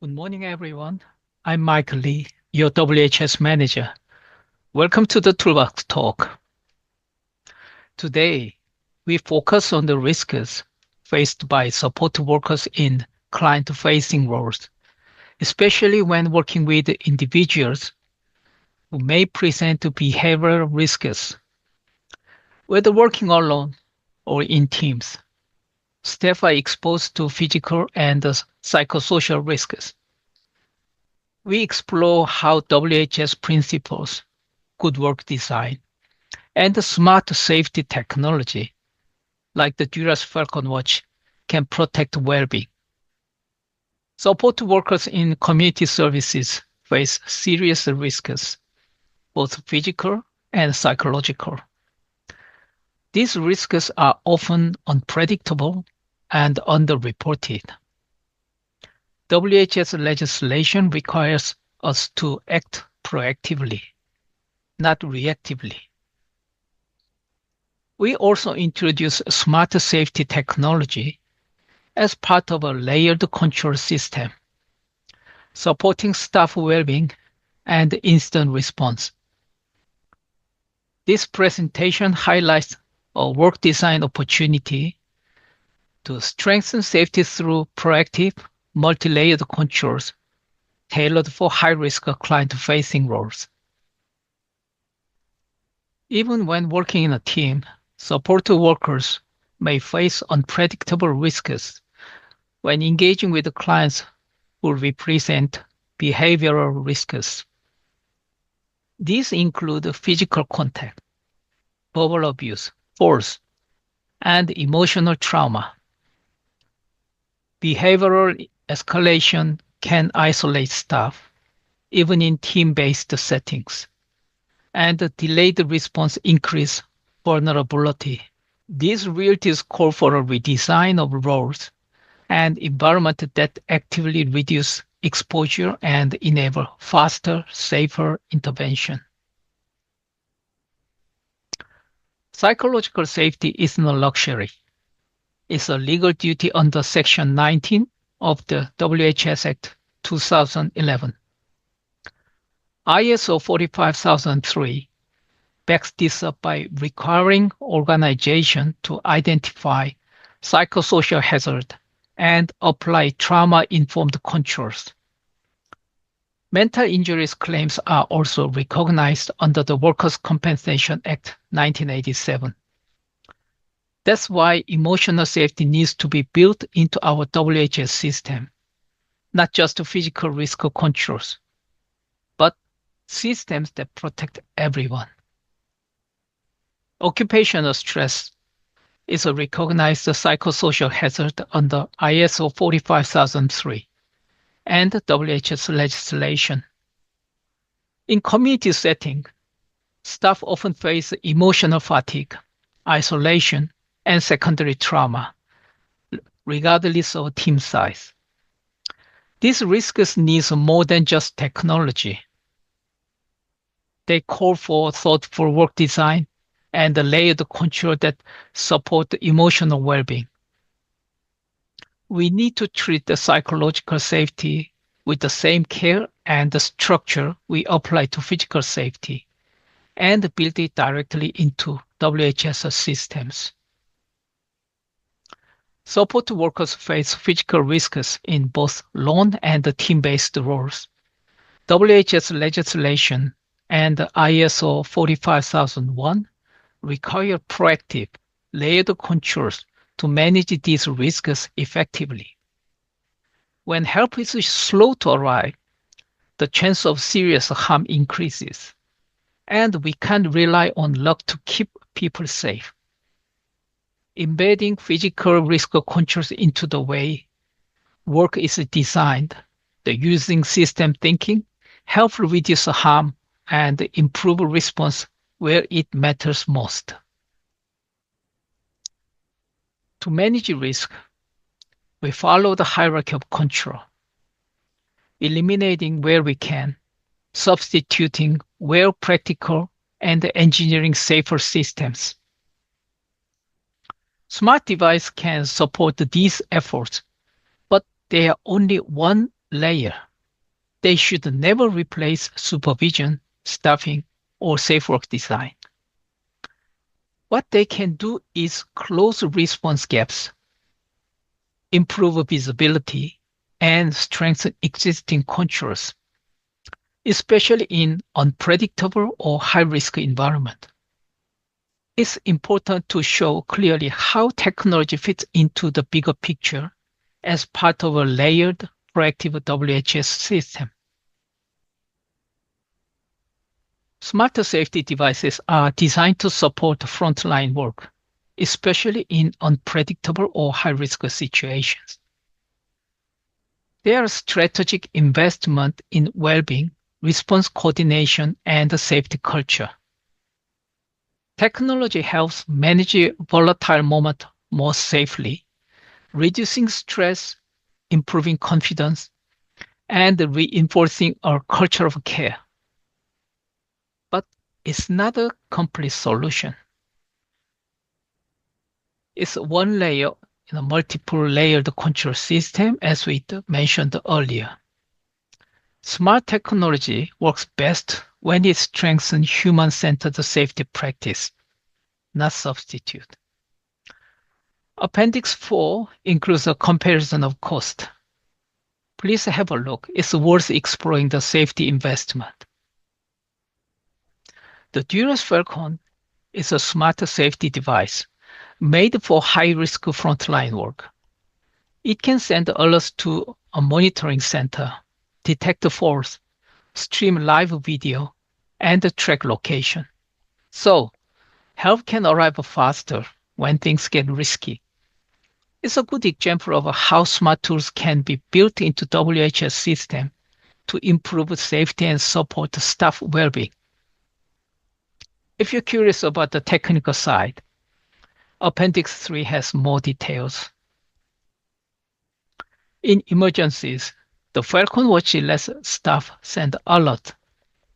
Good morning, everyone. I'm Mike Lee, your WHS manager. Welcome to the Toolbox Talk. Today, we focus on the risks faced by support workers in client-facing roles, especially when working with individuals who may present behavioral risks. Whether working alone or in teams, staff are exposed to physical and psychosocial risks. We explore how WHS principles, good work design, and smart safety technology like the Duras Falcon Watch can protect well-being. Support workers in community services face serious risks, both physical and psychological. These risks are often unpredictable and underreported. WHS legislation requires us to act proactively, not reactively. We also introduce smart safety technology as part of a layered control system, supporting staff well-being and instant response. This presentation highlights a work design opportunity to strengthen safety through proactive, multi-layered controls tailored for high-risk client-facing roles. Even when working in a team, support workers may face unpredictable risks when engaging with clients who represent behavioral risks. These include physical contact, verbal abuse, force, and emotional trauma. Behavioral escalation can isolate staff, even in team-based settings, and delayed response increase vulnerability. These realities call for a redesign of roles and environment that actively reduce exposure and enable faster, safer intervention. Psychological safety isn't a luxury. It's a legal duty under Section 19 of the WHS Act 2011. ISO 45003 backs this up by requiring organizations to identify psychosocial hazard and apply trauma-informed controls. Mental injuries claims are also recognized under the Workers' Compensation Act 1987. That's why emotional safety needs to be built into our WHS system, not just physical risk controls, but systems that protect everyone. Occupational stress is a recognized psychosocial hazard under ISO 45003 and WHS legislation. In community setting, staff often face emotional fatigue, isolation, and secondary trauma, regardless of team size. These risks need more than just technology. They call for thoughtful work design and layered control that support emotional well-being. We need to treat the psychological safety with the same care and the structure we apply to physical safety and build it directly into WHS systems. Support workers face physical risks in both lone and team-based roles. WHS legislation and ISO 45001 require proactive, layered controls to manage these risks effectively. When help is slow to arrive, the chance of serious harm increases, and we can't rely on luck to keep people safe. Embedding physical risk controls into the way work is designed, the using system thinking, help reduce harm and improve response where it matters most. To manage risk, we follow the hierarchy of control, eliminating where we can, substituting where practical, and engineering safer systems. Smart devices can support these efforts, but they are only one layer. They should never replace supervision, staffing, or safe work design. What they can do is close response gaps, improve visibility, and strengthen existing controls, especially in unpredictable or high-risk environment. It's important to show clearly how technology fits into the bigger picture as part of a layered, proactive WHS system. Smarter safety devices are designed to support frontline work, especially in unpredictable or high-risk situations. They are strategic investment in well-being, response coordination, and safety culture. Technology helps manage volatile moments more safely, reducing stress, improving confidence, and reinforcing a culture of care. But it's not a complete solution. It's one layer in a multiple layered control system, as we mentioned earlier. Smart technology works best when it strengthens human-centered safety practice, not substitute. Appendix 4 includes a comparison of cost. Please have a look. It's worth exploring the safety investment. The Duras Falcon is a smart safety device made for high-risk frontline work. It can send alerts to a monitoring center, detect falls, stream live video, and track location. So, help can arrive faster when things get risky. It's a good example of how smart tools can be built into WHS system to improve safety and support staff well-being. If you're curious about the technical side, Appendix 3 has more details. In emergencies, the Falcon Watch lets staff send alert,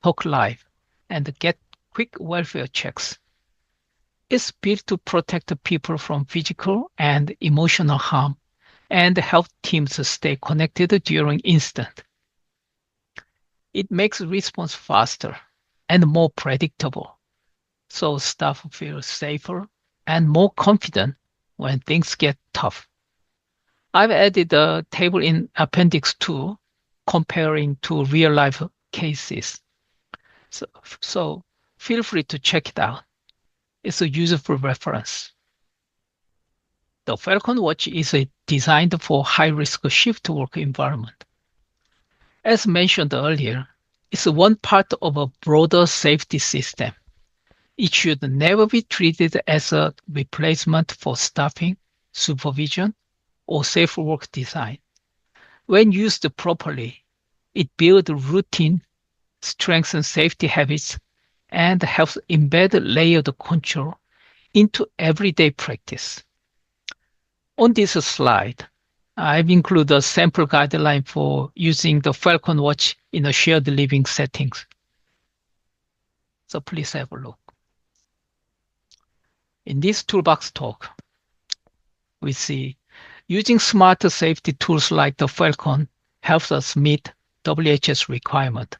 talk live, and get quick welfare checks. It's built to protect people from physical and emotional harm and help teams stay connected during incident. It makes response faster and more predictable, so staff feel safer and more confident when things get tough. I've added a table in Appendix 2 comparing to real-life cases. So feel free to check it out. It's a useful reference. The Falcon Watch is designed for high-risk shift work environment. As mentioned earlier, it's one part of a broader safety system. It should never be treated as a replacement for staffing, supervision, or safe work design. When used properly, it builds routine, strengthens safety habits, and helps embed layered control into everyday practice. On this slide, I've included a sample guideline for using the Falcon Watch in a shared living settings. So please have a look. In this toolbox talk, we see using smarter safety tools like the Falcon helps us meet WHS requirement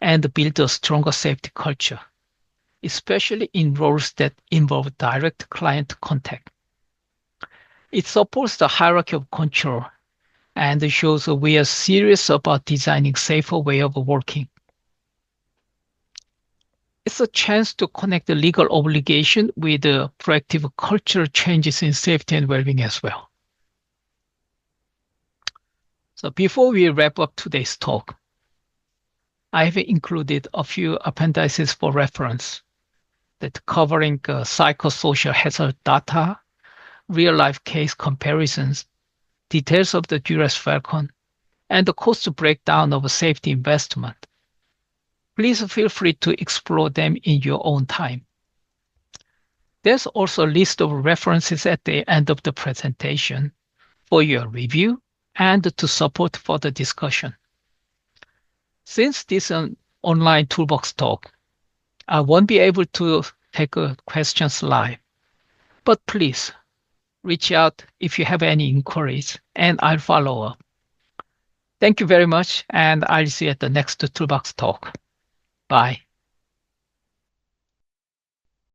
and build a stronger safety culture, especially in roles that involve direct client contact. It supports the hierarchy of control and shows we are serious about designing safer way of working. It's a chance to connect the legal obligation with the proactive cultural changes in safety and well-being as well. So before we wrap up today's talk, I have included a few appendices for reference that covering psychosocial hazard data, real-life case comparisons, details of the Duras Falcon, and the cost breakdown of safety investment. Please feel free to explore them in your own time. There's also a list of references at the end of the presentation for your review and to support further discussion. Since this is an online Toolbox talk, I won't be able to take questions live, but please reach out if you have any inquiries and I'll follow up. Thank you very much, and I'll see you at the next Toolbox talk. Bye.